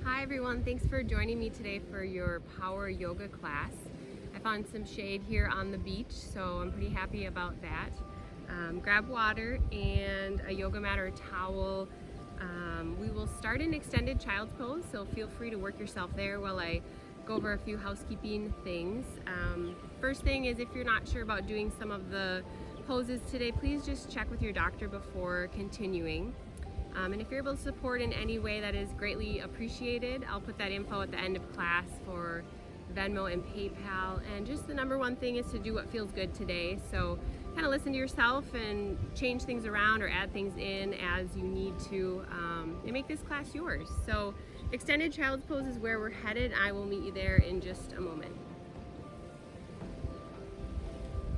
Hi everyone, thanks for joining me today for your power yoga class. I found some shade here on the beach, so I'm pretty happy about that. Grab water and a yoga mat or a towel. We will start in extended child's pose, so feel free to work yourself there while I go over a few housekeeping things. First thing is, if you're not sure about doing some of the poses today, please just check with your doctor before continuing. And if you're able to support in any way, that is greatly appreciated. I'll put that info at the end of class for Venmo and PayPal. And just the number one thing is to do what feels good today. So kind of listen to yourself and change things around or add things in as you need to, and make this class yours. So extended child's pose is where we're headed. I will meet you there in just a moment.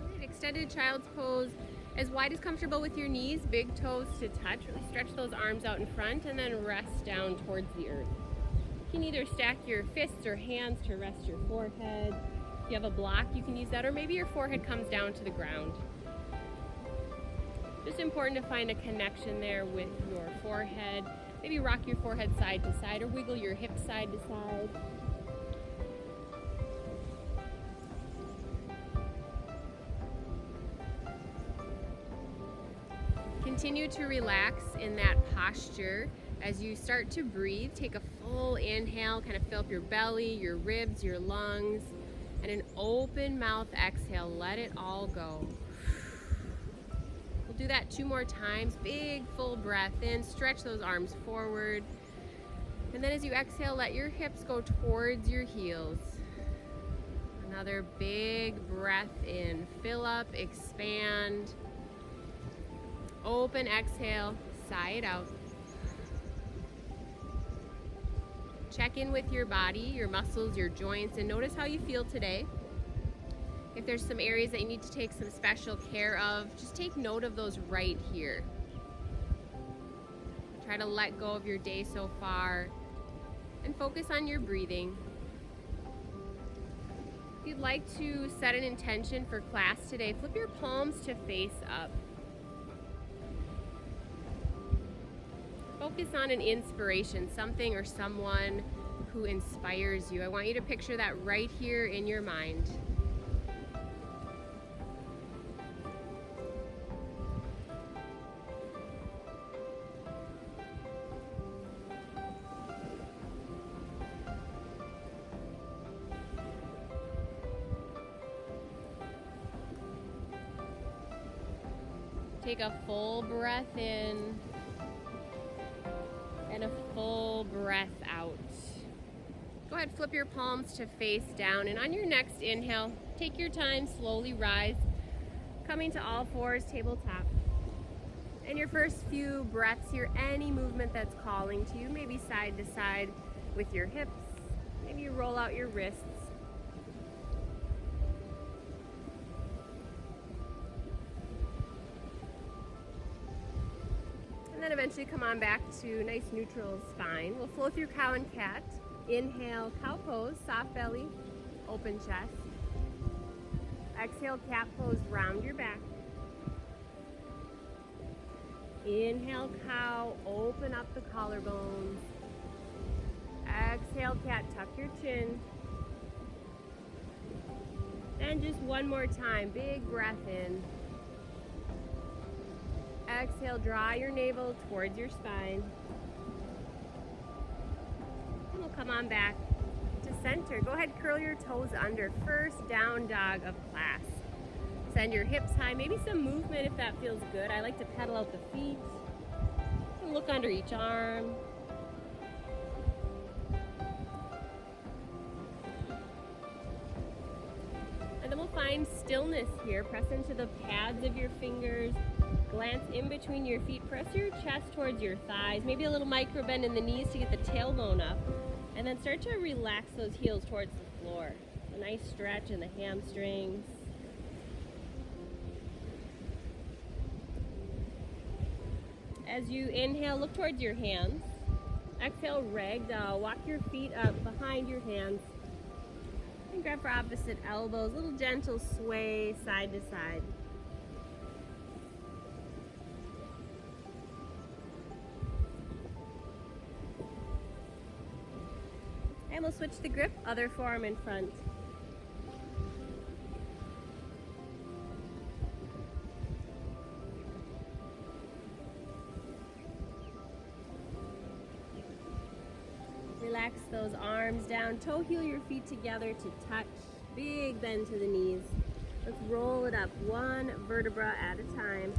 All right, extended child's pose. As wide as comfortable with your knees, big toes to touch. Really stretch those arms out in front and then rest down towards the earth. You can either stack your fists or hands to rest your forehead. If you have a block, you can use that, or maybe your forehead comes down to the ground. Just important to find a connection there with your forehead. Maybe rock your forehead side to side or wiggle your hips side to side. Continue to relax in that posture. As you start to breathe, take a full inhale, kind of fill up your belly, your ribs, your lungs, and an open mouth exhale. Let it all go. We'll do that 2 more times. Big full breath in, stretch those arms forward. And then as you exhale, let your hips go towards your heels. Another big breath in. Fill up, expand. Open, exhale, sigh it out. Check in with your body, your muscles, your joints, and notice how you feel today. If there's some areas that you need to take some special care of, just take note of those right here. Try to let go of your day so far and focus on your breathing. If you'd like to set an intention for class today, flip your palms to face up. Focus on an inspiration, something or someone who inspires you. I want you to picture that right here in your mind. Take a full breath in and a full breath out. Go ahead, flip your palms to face down, and on your next inhale, take your time, slowly rise, coming to all fours, tabletop. And your first few breaths here, any movement that's calling to you, maybe side to side with your hips, maybe you roll out your wrists. And then eventually come on back to nice neutral spine. We'll flow through cow and cat. Inhale, cow pose, soft belly, open chest. Exhale, cat pose, round your back. Inhale, cow, open up the collarbones. Exhale, cat, tuck your chin. And just one more time, big breath in. Exhale, draw your navel towards your spine. And we'll come on back to center. Go ahead, curl your toes under. First down dog of class. Send your hips high, maybe some movement if that feels good. I like to pedal out the feet. And look under each arm. And then we'll find stillness here. Press into the pads of your fingers. Glance in between your feet. Press your chest towards your thighs. Maybe a little micro bend in the knees to get the tailbone up. And then start to relax those heels towards the floor. A nice stretch in the hamstrings. As you inhale, look towards your hands. Exhale, ragdoll. Walk your feet up behind your hands. And grab for opposite elbows. Little gentle sway side to side. And we'll switch the grip, other forearm in front. Relax those arms down, toe heel your feet together to touch, big bend to the knees. Let's roll it up one vertebra at a time.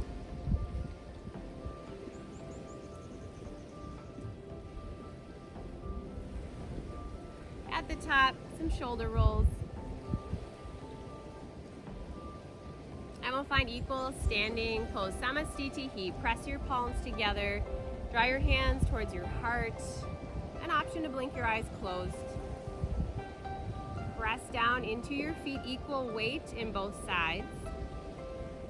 At the top, some shoulder rolls. And we'll find equal standing pose, Samastitihi. Press your palms together, draw your hands towards your heart. An option to blink your eyes closed. Press down into your feet, equal weight in both sides.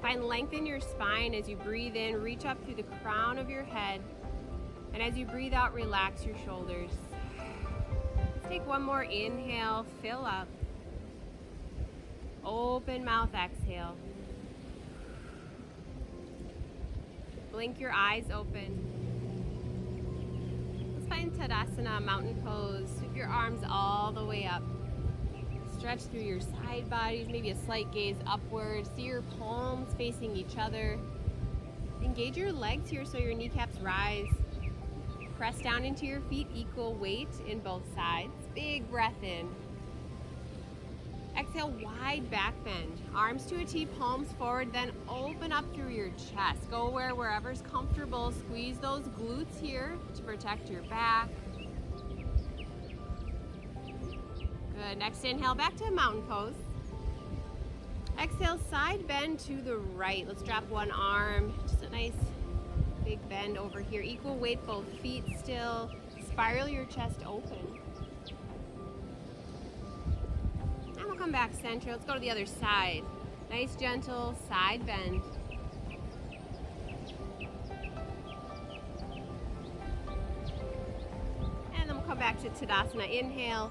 Find length in your spine as you breathe in, reach up through the crown of your head. And as you breathe out, relax your shoulders. Let's take one more inhale, fill up. Open mouth, exhale. Blink your eyes open. Find Tadasana, mountain pose. Sweep your arms all the way up. Stretch through your side bodies, maybe a slight gaze upward. See your palms facing each other. Engage your legs here so your kneecaps rise. Press down into your feet, equal weight in both sides. Big breath in. Exhale, wide back bend. Arms to a T, palms forward, then open up through your chest. Go wherever's comfortable. Squeeze those glutes here to protect your back. Good. Next inhale, back to mountain pose. Exhale, side bend to the right. Let's drop one arm. Just a nice big bend over here. Equal weight, both feet still. Spiral your chest open. Come back center. Let's go to the other side. Nice gentle side bend. And then we'll come back to Tadasana. Inhale.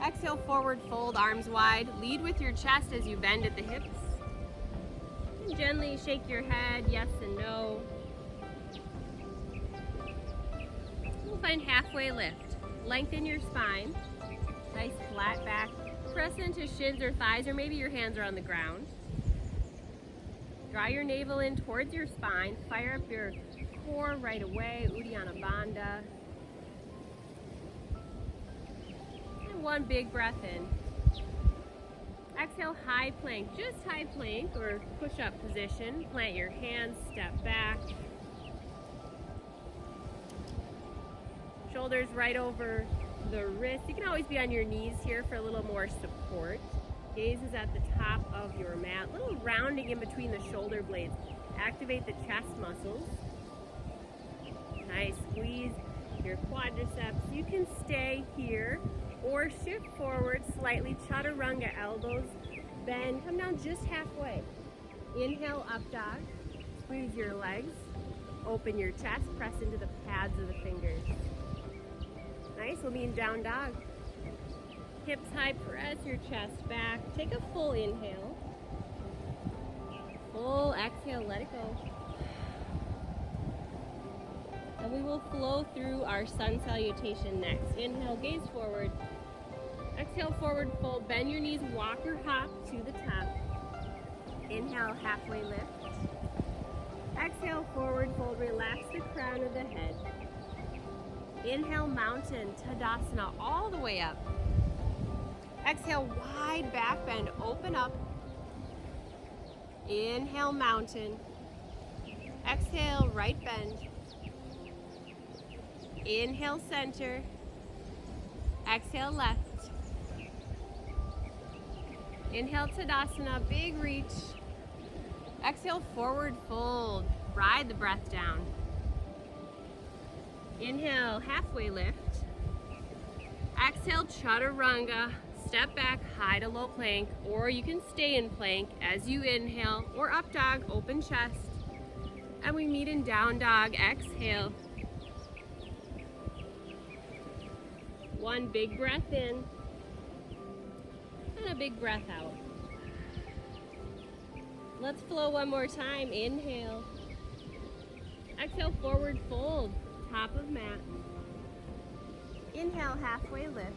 Exhale, forward fold, arms wide. Lead with your chest as you bend at the hips. And gently shake your head, yes and no. We'll find halfway lift. Lengthen your spine. Nice flat back. Press into shins or thighs, or maybe your hands are on the ground. Draw your navel in towards your spine. Fire up your core right away, Uddiyana Bandha. And one big breath in. Exhale, high plank, just high plank or push-up position. Plant your hands, step back. Shoulders right over the wrist. You can always be on your knees here for a little more support. Gaze is at the top of your mat. Little rounding in between the shoulder blades. Activate the chest muscles. Nice. Squeeze your quadriceps. You can stay here or shift forward slightly. Chaturanga, elbows bend. Come down just halfway. Inhale, up dog. Squeeze your legs. Open your chest. Press into the pads of the fingers. Nice, we'll be in down dog. Hips high, press your chest back. Take a full inhale. Full exhale, let it go. And we will flow through our sun salutation next. Inhale, gaze forward. Exhale, forward fold. Bend your knees, walk or hop to the top. Inhale, halfway lift. Exhale, forward fold. Relax the crown of the head. Inhale, mountain, Tadasana, all the way up. Exhale, wide back bend, open up. Inhale, mountain. Exhale, right bend. Inhale, center. Exhale, left. Inhale, Tadasana, big reach. Exhale, forward fold. Ride the breath down. Inhale, halfway lift. Exhale, Chaturanga. Step back, high to low plank, or you can stay in plank as you inhale, or up dog, open chest. And we meet in down dog, exhale. One big breath in, and a big breath out. Let's flow one more time, inhale. Exhale, forward fold. Top of mat. Inhale. Inhale, halfway lift.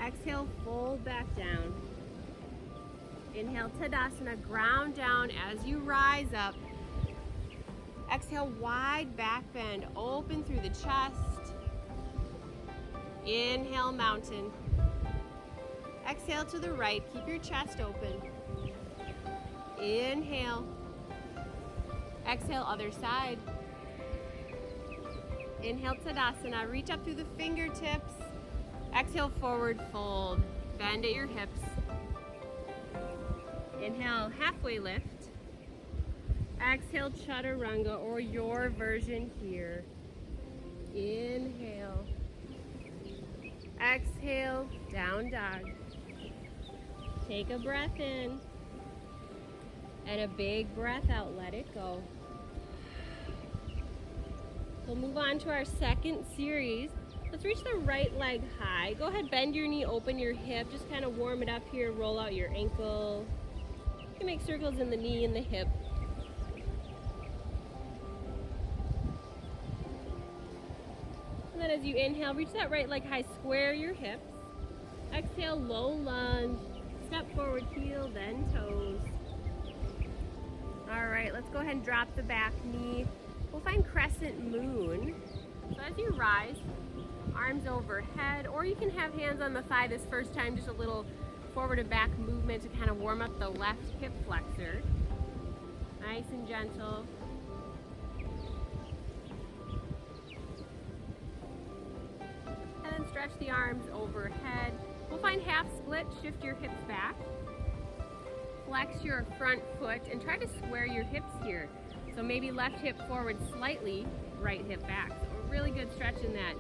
Exhale, fold back down. Inhale, Tadasana, ground down as you rise up. Exhale, wide back bend, open through the chest. Inhale, mountain. Exhale to the right, keep your chest open. Inhale. Exhale, other side. Inhale, Tadasana, reach up through the fingertips. Exhale, forward fold, bend at your hips. Inhale, halfway lift. Exhale, Chaturanga, or your version here. Inhale. Exhale, down dog. Take a breath in. And a big breath out, let it go. We'll move on to our second series. Let's reach the right leg high. Go ahead, bend your knee, open your hip. Just kind of warm it up here, roll out your ankle. You can make circles in the knee and the hip. And then as you inhale, reach that right leg high, square your hips. Exhale, low lunge. Step forward, heel, then toes. All right, let's go ahead and drop the back knee. We'll find crescent moon. So as you rise, arms overhead, or you can have hands on the thigh this first time, just a little forward and back movement to kind of warm up the left hip flexor. Nice and gentle. And then stretch the arms overhead. We'll find half split, shift your hips back. Flex your front foot and try to square your hips here. So maybe left hip forward slightly, right hip back. So a really good stretch in that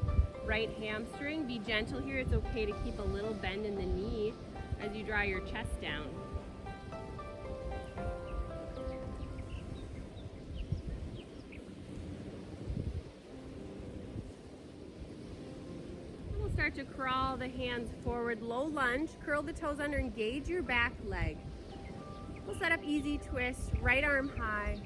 right hamstring. Be gentle here. It's okay to keep a little bend in the knee as you draw your chest down. We'll start to crawl the hands forward, low lunge, curl the toes under, engage your back leg. We'll set up easy twist, right arm high.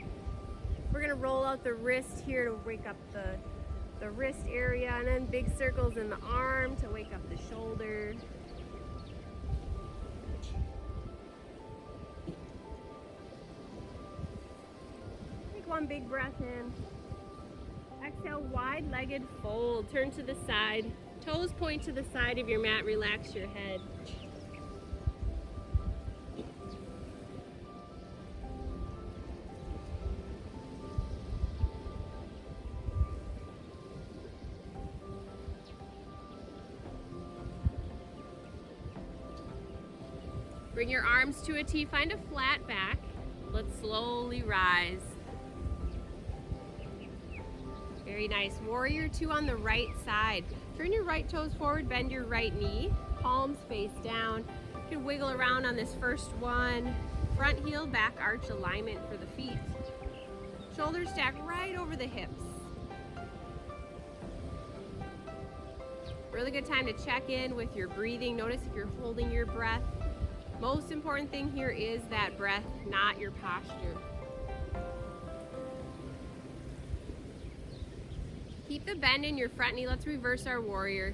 We're gonna roll out the wrist here to wake up the wrist area, and then big circles in the arm to wake up the shoulder. Take one big breath in. Exhale, wide-legged fold. Turn to the side. Toes point to the side of your mat. Relax your head. Bring your arms to a T, find a flat back. Let's slowly rise. Very nice. Warrior two on the right side. Turn your right toes forward, bend your right knee, palms face down. You can wiggle around on this first one. Front heel, back arch alignment for the feet. Shoulders stack right over the hips. Really good time to check in with your breathing. Notice if you're holding your breath. Most important thing here is that breath, not your posture. Keep the bend in your front knee. Let's reverse our warrior.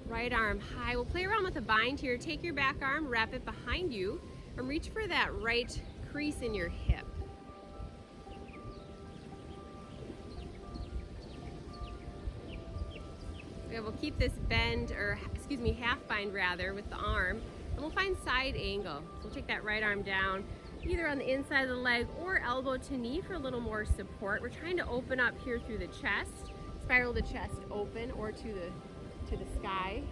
Right arm high. We'll play around with a bind here. Take your back arm, wrap it behind you, and reach for that right crease in your hip. We'll keep this bend, or excuse me, half bind rather, with the arm. And we'll find side angle. So we'll take that right arm down, either on the inside of the leg or elbow to knee for a little more support. We're trying to open up here through the chest, spiral the chest open or to the sky.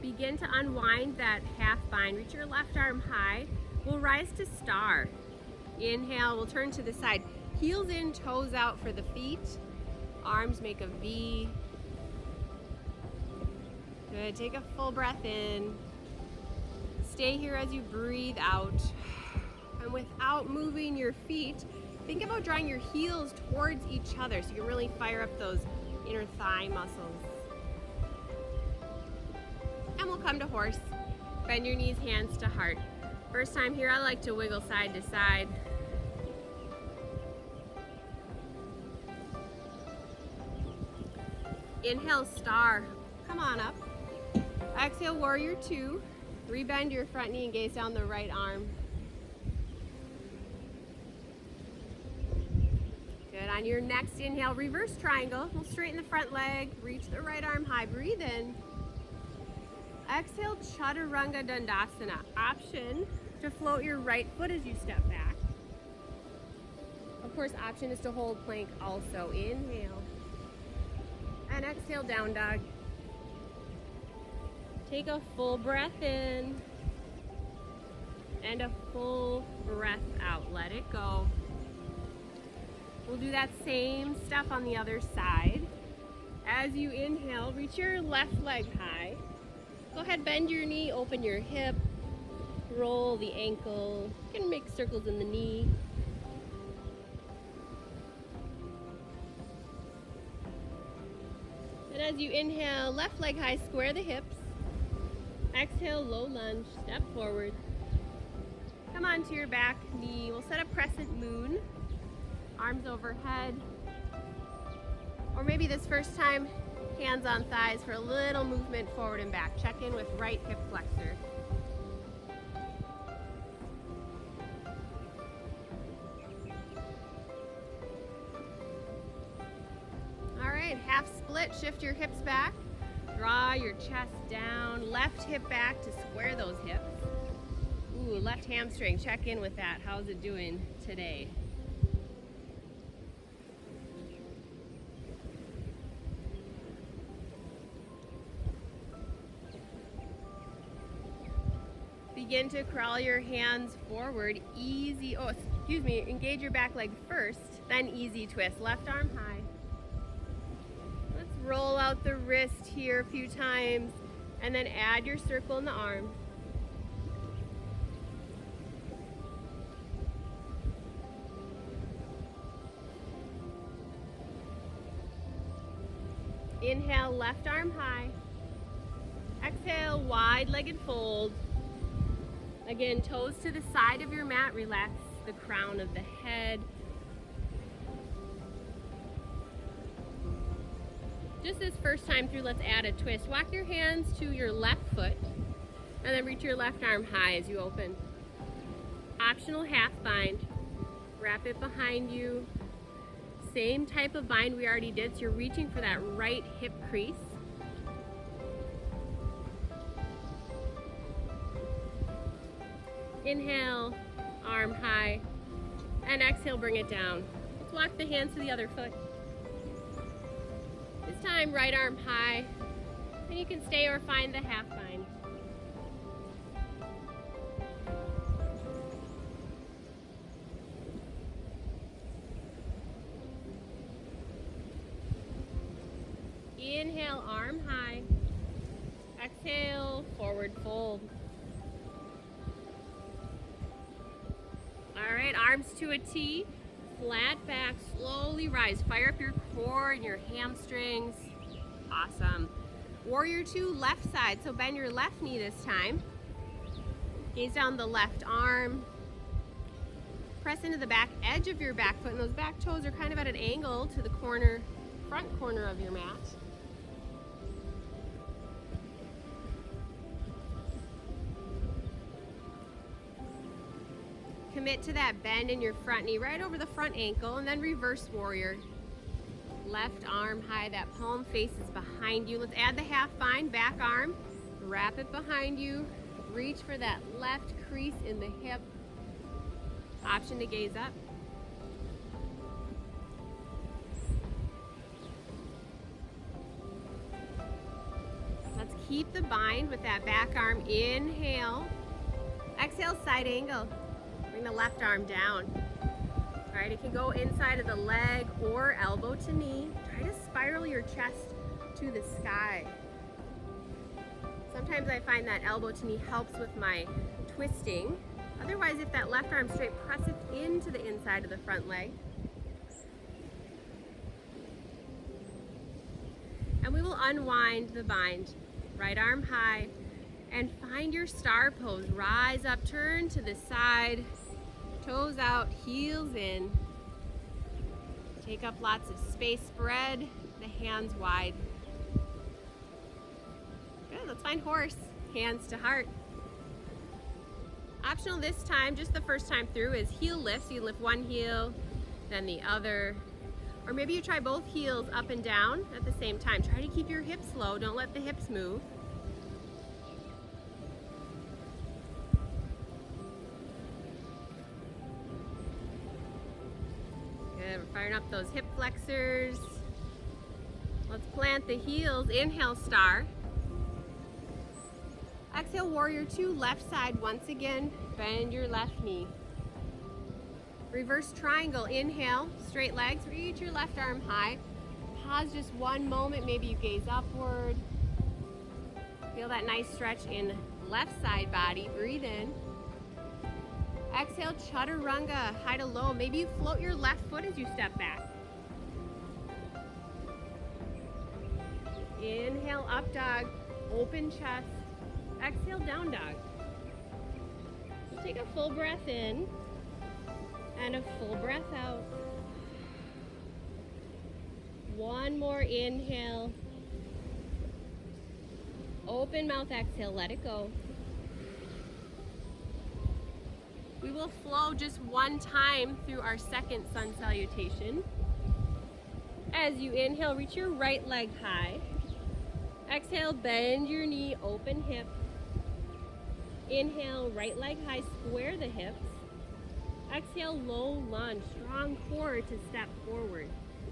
Begin to unwind that half bind. Reach your left arm high. We'll rise to star. Inhale, we'll turn to the side. Heels in, toes out for the feet. Arms make a V. Good, take a full breath in. Stay here as you breathe out. And without moving your feet, think about drawing your heels towards each other so you can really fire up those inner thigh muscles. And we'll come to horse. Bend your knees, hands to heart. First time here, I like to wiggle side to side. Inhale, star. Come on up. Exhale, warrior two. Rebend your front knee and gaze down the right arm. Good. On your next inhale, reverse triangle. We'll straighten the front leg. Reach the right arm high. Breathe in. Exhale, chaturanga dandasana. Option to float your right foot as you step back. Of course, option is to hold plank also. Inhale. And exhale, down dog. Take a full breath in. And a full breath out. Let it go. We'll do that same stuff on the other side. As you inhale, reach your left leg high. Go ahead, bend your knee, open your hip, roll the ankle. You can make circles in the knee. And as you inhale, left leg high, square the hips. Exhale, low lunge, step forward. Come onto your back knee. We'll set a crescent moon. Arms overhead. Or maybe this first time, hands on thighs for a little movement forward and back. Check in with right hip flexor. All right, half split, shift your hips back. Draw your chest down, left hip back to square those hips. Ooh, left hamstring, check in with that. How's it doing today? Begin to crawl your hands forward, engage your back leg first, then easy twist, left arm high. Let's roll out the wrist here a few times, and then add your circle in the arm. Inhale, left arm high. Exhale, wide-legged fold. Again, toes to the side of your mat, relax the crown of the head. Just this first time through, let's add a twist. Walk your hands to your left foot and then reach your left arm high as you open. Optional half bind. Wrap it behind you. Same type of bind we already did, so you're reaching for that right hip crease. Inhale, arm high, and exhale, bring it down. Let's walk the hands to the other foot. This time, right arm high, and you can stay or find the half bind. Inhale, arm high. Exhale, forward fold. All right, arms to a T, flat back, slowly rise. Fire up your core and your hamstrings. Awesome. Warrior two, left side. So bend your left knee this time. Gaze down the left arm. Press into the back edge of your back foot, and those back toes are kind of at an angle to the corner, front corner of your mat. Commit to that bend in your front knee right over the front ankle, and then reverse warrior. Left arm high, that palm faces behind you. Let's add the half bind, back arm, wrap it behind you, reach for that left crease in the hip. Option to gaze up. Let's keep the bind with that back arm. Inhale. Exhale, side angle. Bring the left arm down. All right, it can go inside of the leg or elbow to knee. Try to spiral your chest to the sky. Sometimes I find that elbow to knee helps with my twisting. Otherwise, if that left arm straight, press it into the inside of the front leg. And we will unwind the bind. Right arm high, And find your star pose. Rise up, turn to the side, toes out, heels in. Take up lots of space, spread the hands wide. Good, let's find horse, hands to heart. Optional this time, just the first time through, is heel lift. So you lift one heel, then the other. Or maybe you try both heels up and down at the same time. Try to keep your hips low, don't let the hips move. Good, we're firing up those hip flexors. Let's plant the heels, inhale star. Exhale warrior two, left side once again, bend your left knee. Reverse triangle, inhale, straight legs, reach your left arm high. Pause just one moment, maybe you gaze upward. Feel that nice stretch in left side body, breathe in. Exhale, chaturanga, high to low. Maybe you float your left foot as you step back. Inhale, up dog, open chest. Exhale, down dog. We'll take a full breath in and a full breath out. One more inhale. Open mouth, exhale, let it go. We will flow just one time through our second sun salutation. As you inhale, reach your right leg high. Exhale, bend your knee, open hip. Inhale, right leg high, square the hips. Exhale, low lunge, strong core to step forward.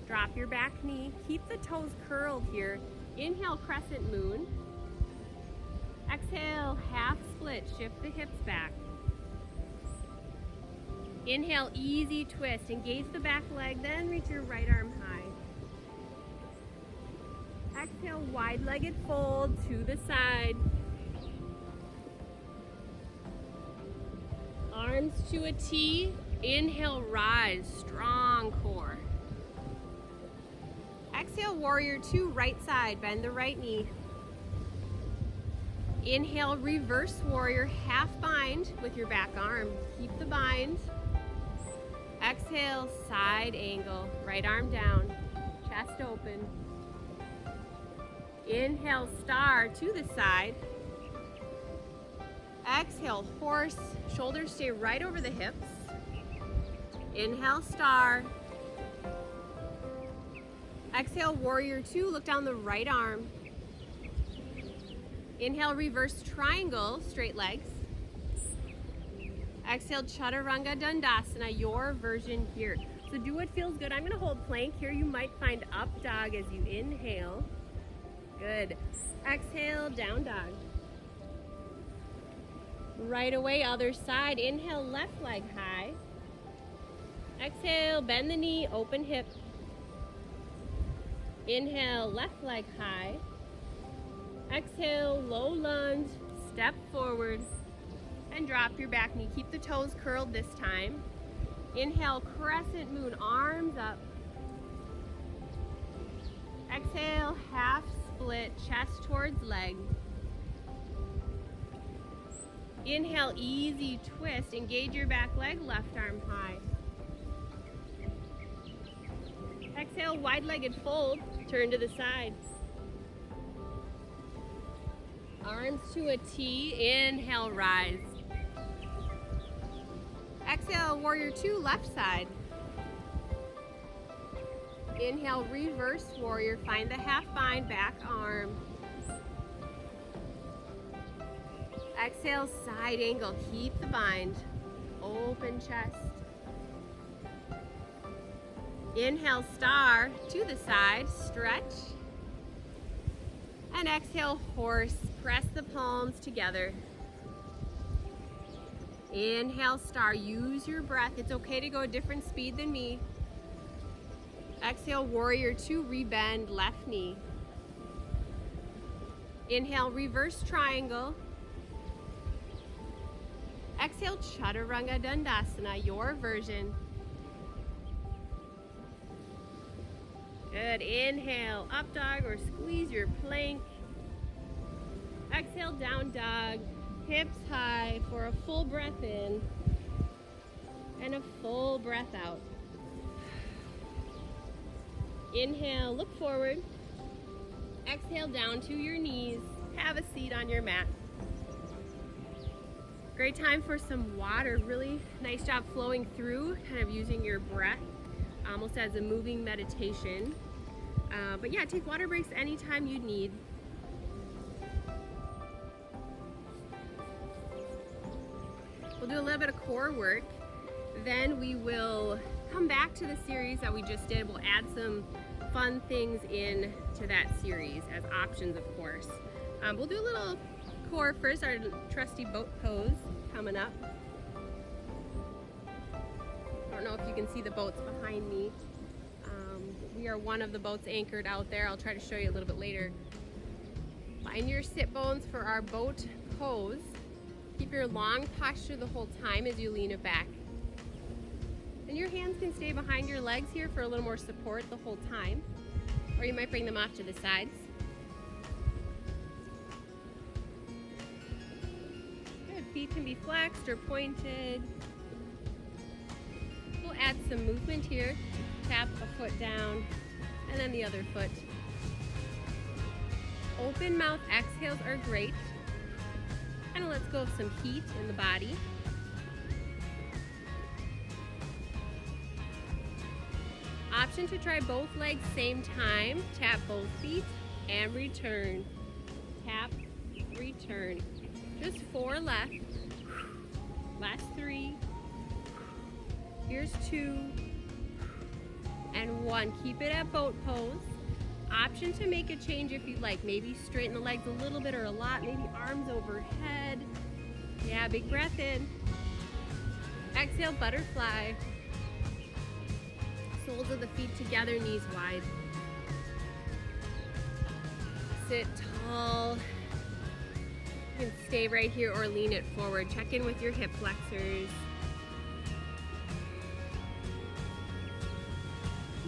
Drop your back knee, keep the toes curled here. Inhale, crescent moon. Exhale, half split, shift the hips back. Inhale, easy twist, engage the back leg, then reach your right arm high. Exhale, wide-legged fold to the side. Arms to a T, inhale, rise, strong core. Exhale, warrior two, right side, bend the right knee. Inhale, reverse warrior, half bind with your back arm. Keep the bind. Exhale, side angle, right arm down, chest open. Inhale, star to the side. Exhale, horse, shoulders stay right over the hips. Inhale, star. Exhale, warrior two, look down the right arm. Inhale, reverse triangle, straight legs. Exhale, chaturanga dandasana, your version here. So do what feels good. I'm gonna hold plank here. You might find up dog as you inhale. Good. Exhale, down dog. Right away, other side. Inhale, left leg high. Exhale, bend the knee, open hip. Inhale, left leg high. Exhale, low lunge, step forward, and drop your back knee. Keep the toes curled this time. Inhale, crescent moon, arms up. Exhale, half split, chest towards leg. Inhale, easy twist, engage your back leg, left arm high. Exhale, wide-legged fold, turn to the side. Arms to a T, inhale, rise. Exhale, warrior two, left side. Inhale, reverse warrior, find the half bind, back arm. Exhale, side angle, keep the bind, open chest. Inhale, star to the side, stretch. And exhale, horse, press the palms together. Inhale, star, use your breath. It's okay to go a different speed than me. Exhale, warrior two, rebend, left knee. Inhale, reverse triangle. Exhale, chaturanga dandasana, your version. Good, inhale, up dog or squeeze your plank. Exhale, down dog, hips high for a full breath in and a full breath out. Inhale, look forward. Exhale, down to your knees. Have a seat on your mat. Great time for some water. Really nice job flowing through, kind of using your breath almost as a moving meditation. But yeah, take water breaks anytime you need. We'll do a little bit of core work. Then we will come back to the series that we just did. We'll add some fun things in to that series as options, of course. We'll do a little core first, our trusty boat pose coming up. I don't know if you can see the boats behind me. We are one of the boats anchored out there. I'll try to show you a little bit later. Find your sit bones for our boat pose. Keep your long posture the whole time as you lean it back. And your hands can stay behind your legs here for a little more support the whole time. Or you might bring them off to the sides. Good, feet can be flexed or pointed. We'll add some movement here. Tap a foot down and then the other foot. Open mouth exhales are great. Kind of lets go of some heat in the body. Option to try both legs same time. Tap both feet and return. Tap, return. Just 4 left. Last 3. Here's 2. And 1. Keep it at boat pose. Option to make a change if you'd like. Maybe straighten the legs a little bit or a lot. Maybe arms overhead. Yeah, big breath in. Exhale, butterfly. Soles of the feet together, knees wide. Sit tall. You can stay right here or lean it forward. Check in with your hip flexors.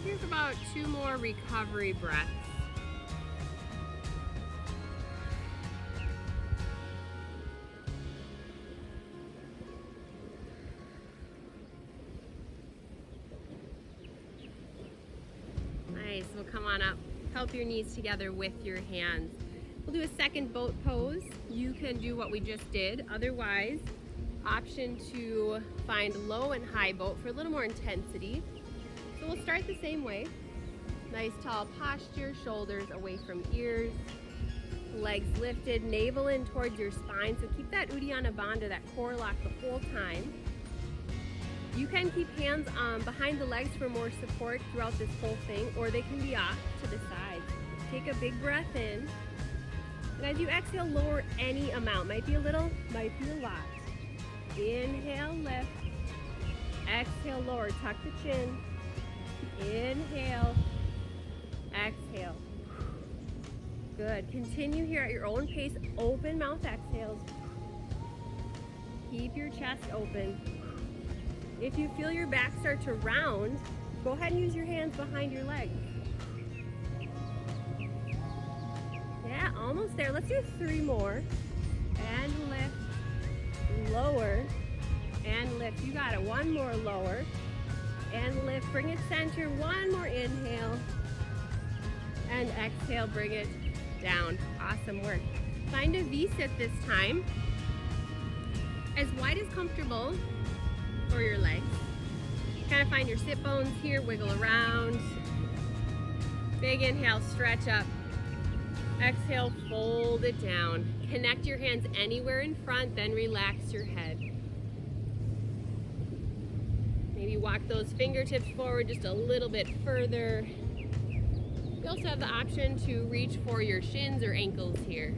Here's about 2 more recovery breaths. Nice, well come on up. Help your knees together with your hands. We'll do a second boat pose. You can do what we just did. Otherwise, option to find low and high boat for a little more intensity. So we'll start the same way. Nice tall posture, shoulders away from ears, legs lifted, navel in towards your spine. So keep that Uddiyana Bandha, that core lock the whole time. You can keep hands behind the legs for more support throughout this whole thing, or they can be off to the sides. Take a big breath in. And as you exhale, lower any amount. Might be a little, might be a lot. Inhale, lift. Exhale, lower, tuck the chin. Inhale, exhale. Good. Continue here at your own pace. Open mouth exhales. Keep your chest open. If you feel your back start to round, go ahead and use your hands behind your legs. Yeah, almost there. Let's do 3 more. And lift, lower, and lift. You got it. 1 more, lower. And lift, bring it center, 1 more inhale, and exhale, bring it down. Awesome work. Find a V-sit this time, as wide as comfortable for your legs. Kind of find your sit bones here, wiggle around. Big inhale, stretch up. Exhale, fold it down. Connect your hands anywhere in front, then relax your head. Maybe walk those fingertips forward just a little bit further. You also have the option to reach for your shins or ankles here.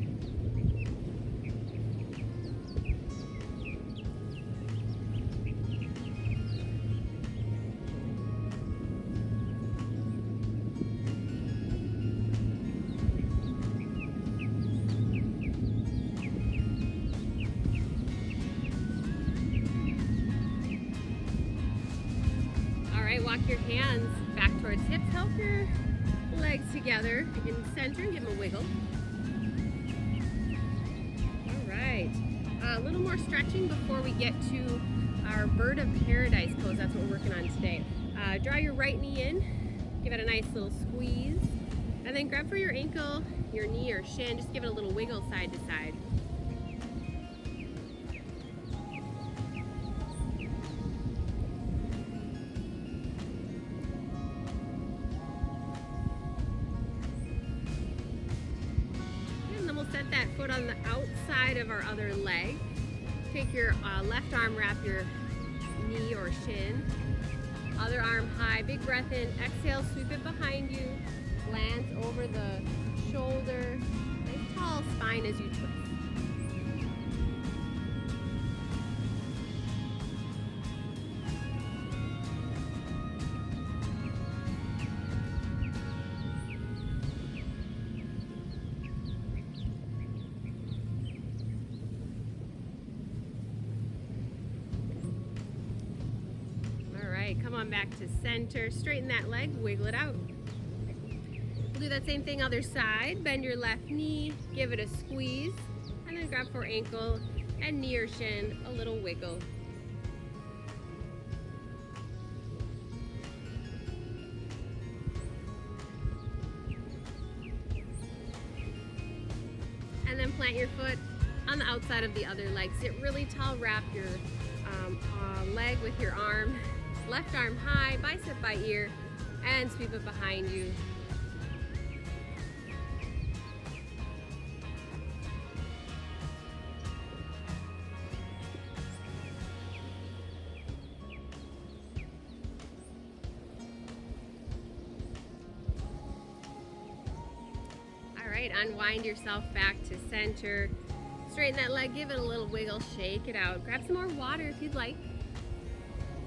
Walk your hands back towards hips. Help your legs together in the center and give them a wiggle. little more stretching before we get to our bird of paradise pose. That's what we're working on today. Draw your right knee in, give it a nice little squeeze, and then grab for your ankle, your knee or shin, just give it a little wiggle side to side. And then we'll set that foot on the outside of our other leg. Take your left arm, wrap your knee or shin. Other arm high, big breath in, exhale, sweep it behind you, glance over the shoulder, nice tall spine as you twist. Come on back to center, straighten that leg, wiggle it out. We'll do that same thing other side. Bend your left knee, give it a squeeze, and then grab for ankle and knee or shin, a little wiggle. And then plant your foot on the outside of the other leg. Sit really tall, wrap your leg with your arm. Left arm high, bicep by ear, and sweep it behind you. All right, unwind yourself back to center. Straighten that leg, give it a little wiggle, shake it out. Grab some more water if you'd like.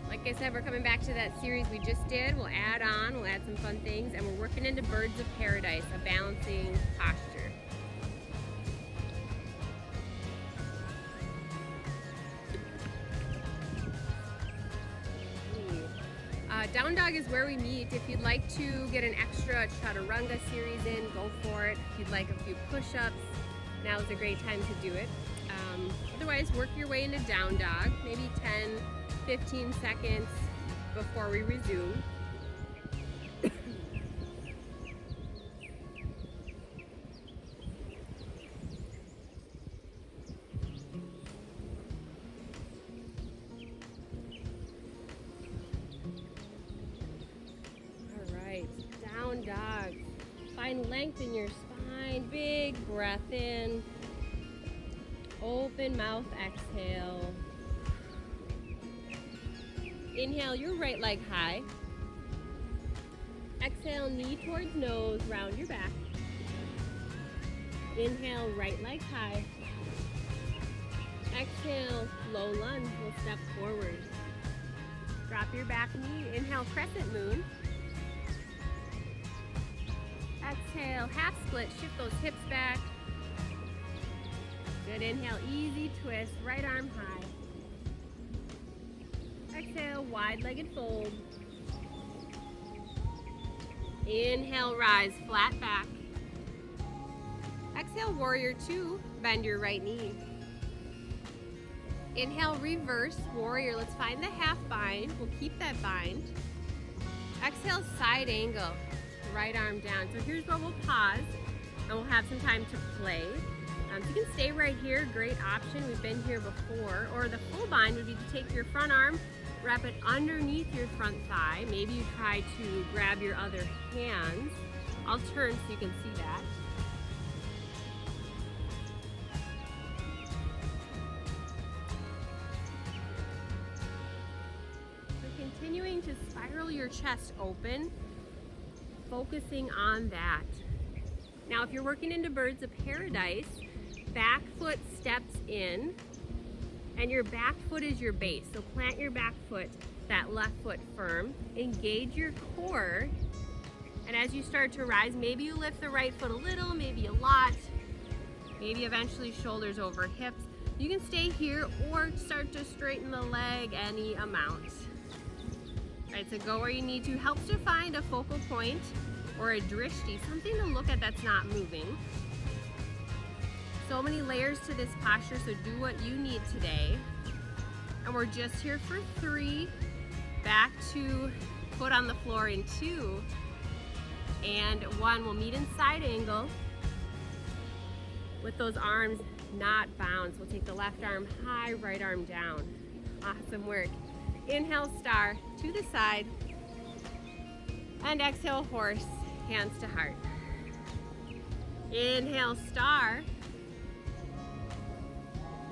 Like I said, we're coming back to that series we just did. We'll add some fun things, and we're working into birds of paradise, a balancing posture. Down dog is where we meet. If you'd like to get an extra chaturanga series in, go for it. If you'd like a few push-ups, now is a great time to do it. Otherwise, work your way into down dog, maybe 10-15 seconds before we resume. All right, down dog. Find length in your spine, big breath in. Open mouth, exhale. Inhale your right leg high. Exhale, knee towards nose, round your back. Inhale, right leg high. Exhale, low lunge, we'll step forward. Drop your back knee, inhale, crescent moon. Exhale, half split, shift those hips back. Good, inhale, easy twist, right arm high. Exhale, wide-legged fold. Inhale, rise, flat back. Exhale, warrior two, bend your right knee. Inhale, reverse, warrior. Let's find the half bind. We'll keep that bind. Exhale, side angle, right arm down. So here's where we'll pause, and we'll have some time to play. So you can stay right here, great option. We've been here before. Or the full bind would be to take your front arm, wrap it underneath your front thigh. Maybe you try to grab your other hands. I'll turn so you can see that. So continuing to spiral your chest open, focusing on that. Now, if you're working into birds of paradise, back foot steps in, and your back foot is your base. So plant your back foot, that left foot firm, engage your core, and as you start to rise, maybe you lift the right foot a little, maybe a lot, maybe eventually shoulders over hips. You can stay here or start to straighten the leg any amount. All right, so go where you need to. Helps to find a focal point or a drishti, something to look at that's not moving. So many layers to this posture, so do what you need today. And we're just here for 3. Back to foot on the floor in 2. And 1, we'll meet in side angle with those arms not bound. So we'll take the left arm high, right arm down. Awesome work. Inhale, star to the side. And exhale, horse, hands to heart. Inhale, star.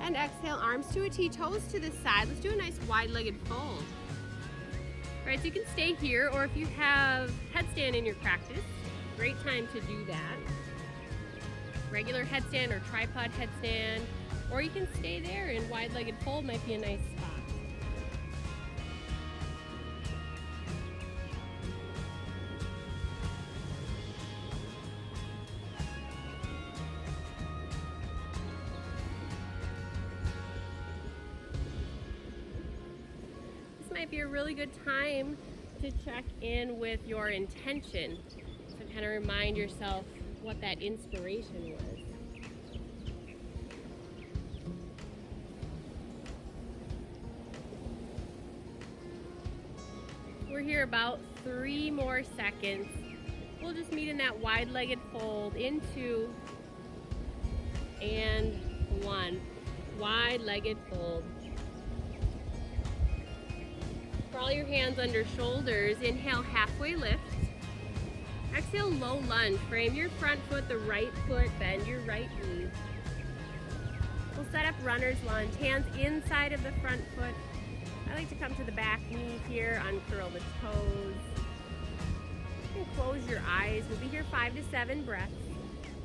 And exhale, arms to a T, toes to the side. Let's do a nice wide-legged fold. All right, so you can stay here, or if you have headstand in your practice, great time to do that. Regular headstand or tripod headstand, or you can stay there and wide-legged fold might be a nice spot. Might be a really good time to check in with your intention. So kind of remind yourself what that inspiration was. We're here about 3 more seconds. We'll just meet in that wide-legged fold in 2 and 1. Wide-legged fold. Crawl your hands under shoulders. Inhale, halfway lift. Exhale, low lunge. Frame your front foot, the right foot, bend your right knee. We'll set up runner's lunge. Hands inside of the front foot. I like to come to the back knee here, uncurl the toes. You can close your eyes. We'll be here 5 to 7 breaths.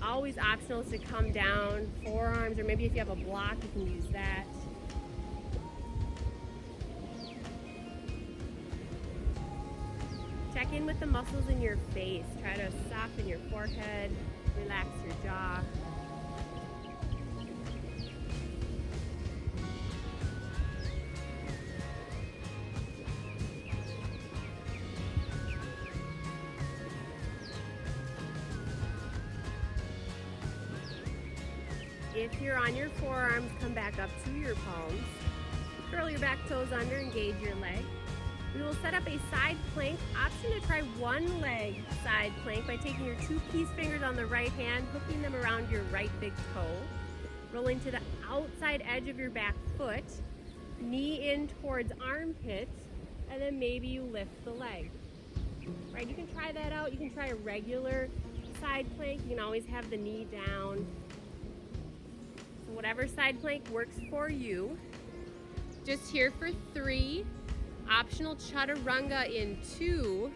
Always optional is to come down, forearms, or maybe if you have a block, you can use that. Check in with the muscles in your face. Try to soften your forehead, relax your jaw. If you're on your forearms, come back up to your palms. Curl your back toes under, engage your leg. We will set up a side plank. Option to try one leg side plank by taking your 2 peace fingers on the right hand, hooking them around your right big toe, rolling to the outside edge of your back foot, knee in towards armpit, and then maybe you lift the leg. Right, you can try that out. You can try a regular side plank. You can always have the knee down. So whatever side plank works for you. Just here for 3. Optional chaturanga in 2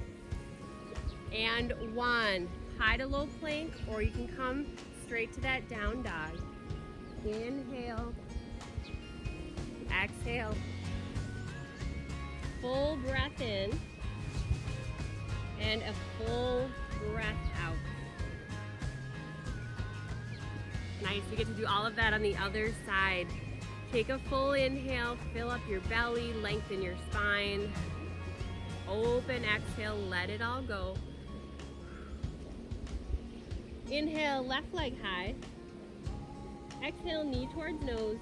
and 1. High to low plank, or you can come straight to that down dog. Inhale, exhale. Full breath in and a full breath out. Nice, we get to do all of that on the other side. Take a full inhale, fill up your belly, lengthen your spine. Open, exhale, let it all go. Inhale, left leg high. Exhale, knee towards nose.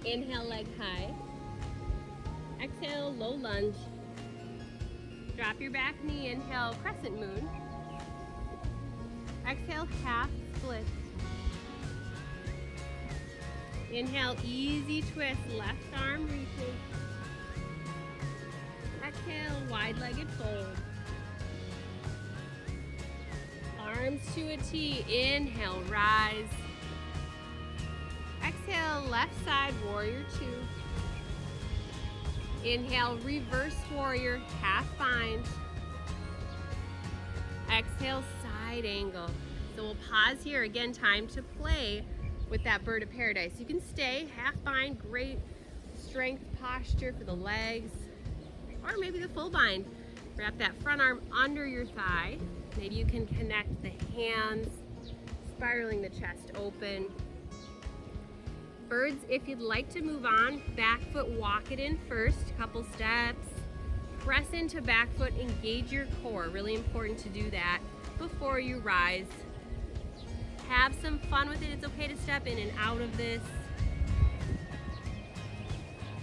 Inhale, leg high. Exhale, low lunge. Drop your back knee, inhale, crescent moon. Exhale, half split. Inhale, easy twist, left arm reaches. Exhale, wide-legged fold. Arms to a T, inhale, rise. Exhale, left side, warrior 2. Inhale, reverse warrior, half bind. Exhale, side angle. So we'll pause here, again, time to play with that bird of paradise. You can stay, half bind, great strength posture for the legs, or maybe the full bind. Wrap that front arm under your thigh. Maybe you can connect the hands, spiraling the chest open. Birds, if you'd like to move on, back foot, walk it in first, couple steps. Press into back foot, engage your core. Really important to do that before you rise. Have some fun with it. It's okay to step in and out of this.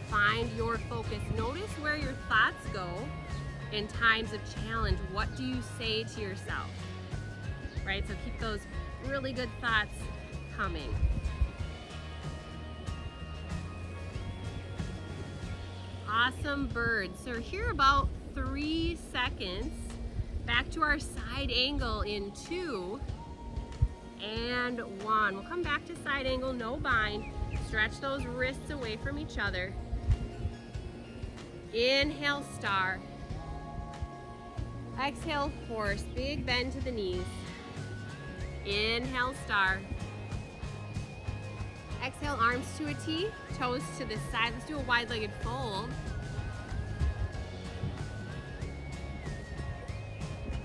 Find your focus. Notice where your thoughts go in times of challenge. What do you say to yourself? Right? So keep those really good thoughts coming. Awesome bird. So here about 3 seconds. Back to our side angle in 2 and 1. We'll come back to side angle, no bind. Stretch those wrists away from each other. Inhale, star. Exhale, horse. Big bend to the knees. Inhale, star. Exhale, arms to a T, toes to the side. Let's do a wide-legged fold.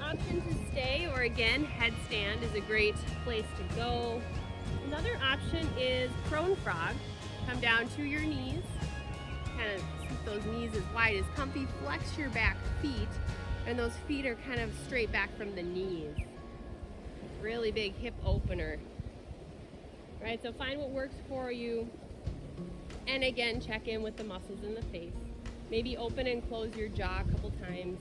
Option to stay, or again, headstand is a great place to go. Another option is prone frog. Come down to your knees. Kind of keep those knees as wide as comfy. Flex your back feet, and those feet are kind of straight back from the knees. Really big hip opener. Right, so find what works for you. And again, check in with the muscles in the face. Maybe open and close your jaw a couple times.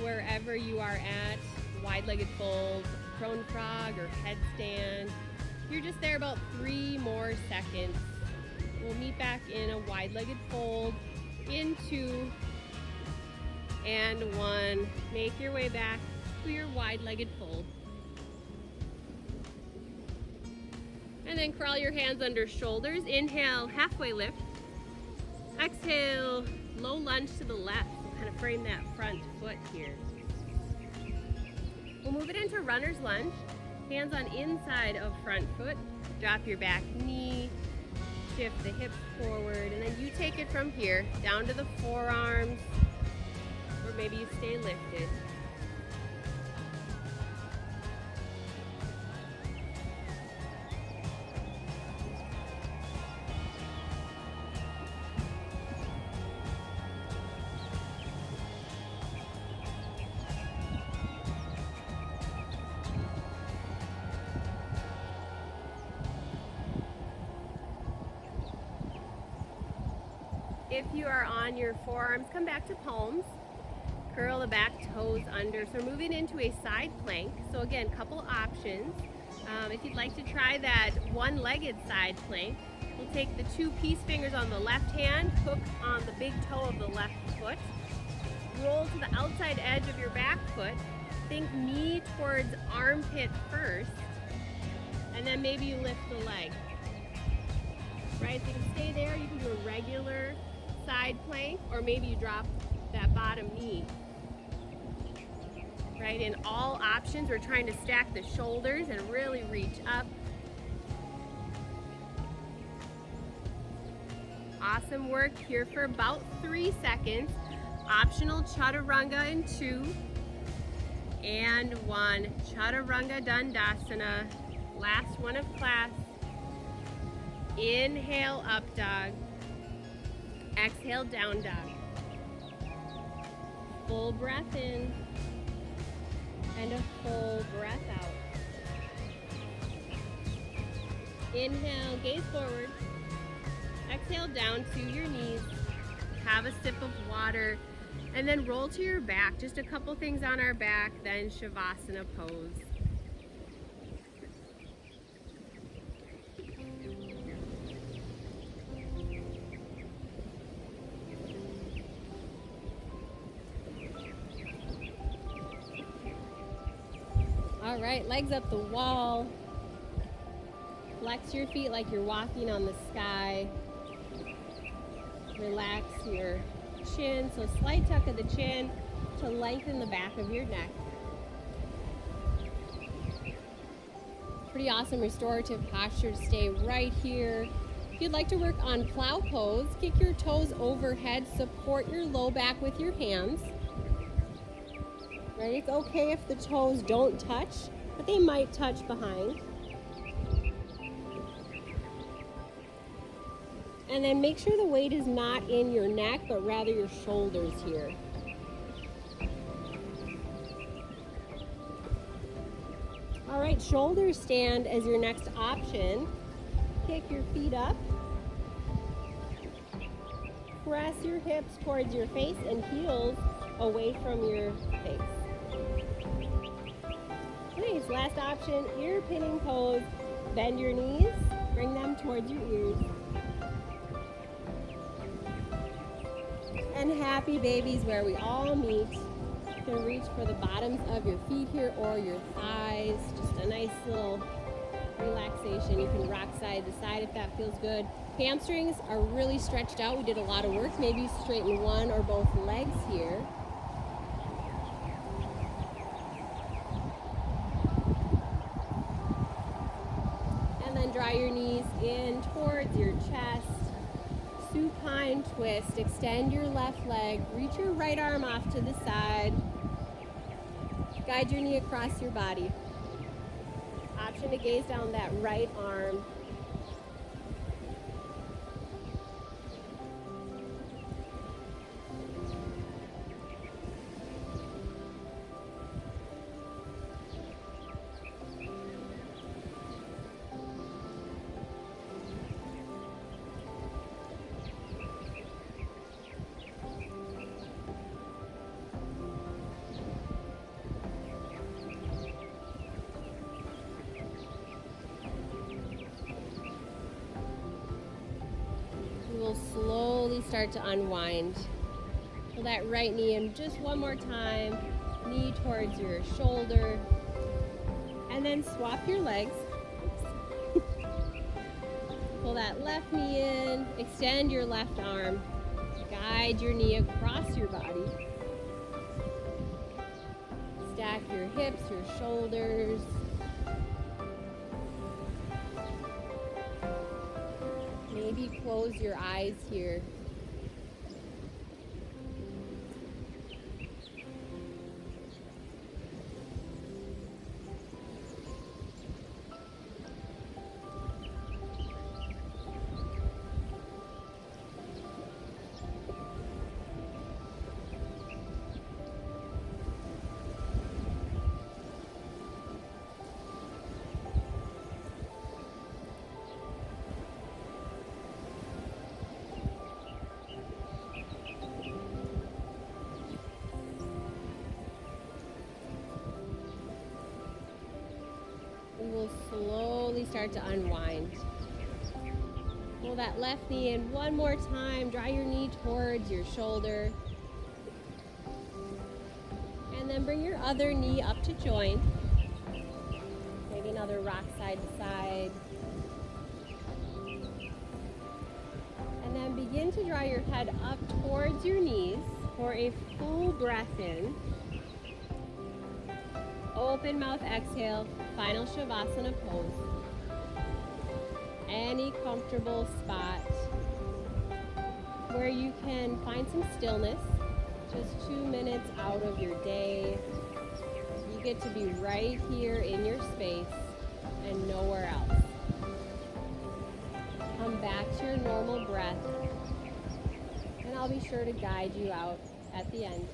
Wherever you are at, wide-legged fold, prone frog, or headstand, you're just there about 3 more seconds. We'll meet back in a wide-legged fold, in 2 and 1. Make your way back to your wide-legged fold. And then crawl your hands under shoulders. Inhale, halfway lift. Exhale, low lunge to the left. Kind of frame that front foot here. We'll move it into runner's lunge. Hands on inside of front foot. Drop your back knee. Shift the hips forward. And then you take it from here down to the forearms. Or maybe you stay lifted. If you are on your forearms, come back to palms. Curl the back toes under. So we're moving into a side plank. So again, couple options. If you'd like to try that one-legged side plank, we'll take the 2 peace fingers on the left hand, hook on the big toe of the left foot, roll to the outside edge of your back foot, think knee towards armpit first, and then maybe you lift the leg. Right, so you can stay there, you can do a regular side plank, or maybe you drop that bottom knee. Right, in all options, we're trying to stack the shoulders and really reach up. Awesome work here for about 3 seconds. Optional chaturanga in 2 and 1. Chaturanga Dandasana. Last one of class. Inhale, up dog. Exhale, down dog. Full breath in and a full breath out. Inhale, gaze forward. Exhale, down to your knees. Have a sip of water and then roll to your back. Just a couple things on our back, then Shavasana pose. All right, legs up the wall. Flex your feet like you're walking on the sky. Relax your chin, so slight tuck of the chin to lengthen the back of your neck. Pretty awesome restorative posture to stay right here If you'd like to work on plow pose, kick your toes overhead, support your low back with your hands. Right? It's okay if the toes don't touch, but they might touch behind. And then make sure the weight is not in your neck, but rather your shoulders here. All right, shoulder stand as your next option. Kick your feet up. Press your hips towards your face and heels away from your face. Nice, last option, ear pinning pose. Bend your knees, bring them towards your ears. And happy babies where we all meet. You can reach for the bottoms of your feet here or your thighs. Just a nice little relaxation. You can rock side to side if that feels good. Hamstrings are really stretched out. We did a lot of work. Maybe straighten one or both legs here. And then draw your knees in towards your chest. Supine twist. Extend your left leg. Reach your right arm off to the side. Guide your knee across your body. Option to gaze down that right arm. We'll slowly start to unwind. Pull that right knee in just one more time. Knee towards your shoulder. And then swap your legs. Pull that left knee in. Extend your left arm. Guide your knee across your body. Stack your hips, your shoulders. Maybe close your eyes here. We will slowly start to unwind. Pull that left knee in one more time. Draw your knee towards your shoulder. And then bring your other knee up to join. Maybe another rock side to side. And then begin to draw your head up towards your knees for a full breath in. Open mouth exhale, final Shavasana pose. Any comfortable spot where you can find some stillness, just 2 minutes out of your day. You get to be right here in your space and nowhere else. Come back to your normal breath, and I'll be sure to guide you out at the end.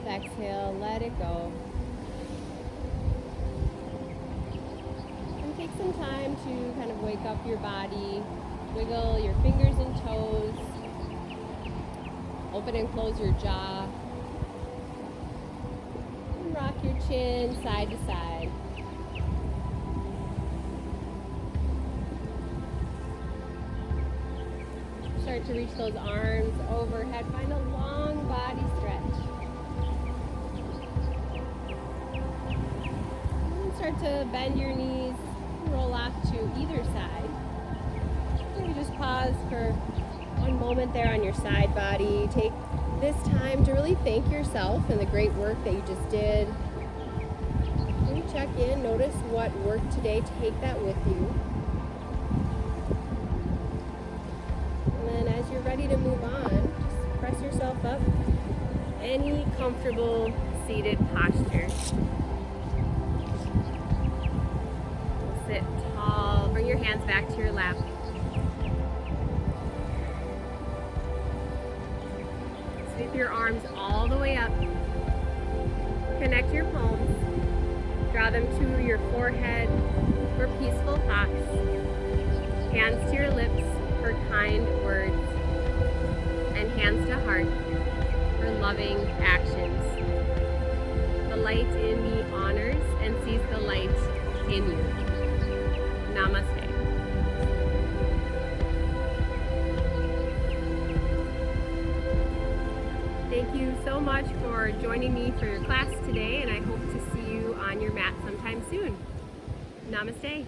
exhale, let it go. And take some time to kind of wake up your body, wiggle your fingers and toes, open and close your jaw, and rock your chin side to side. Start to reach those arms overhead. Find a long body stretch. And start to bend your knees, roll off to either side. Maybe just pause for one moment there on your side body. Take this time to really thank yourself and the great work that you just did. Maybe check in, notice what worked today. Take that with you. As you're ready to move on, just press yourself up. Any comfortable seated posture. Sit tall. Bring your hands back to your lap. Sweep your arms all the way up. Connect your palms. Draw them to your forehead for peaceful thoughts. Hands to your lips for kind words, and hands to heart for loving actions. The light in me honors and sees the light in you. Namaste. Thank you so much for joining me for your class today, and I hope to see you on your mat sometime soon. Namaste.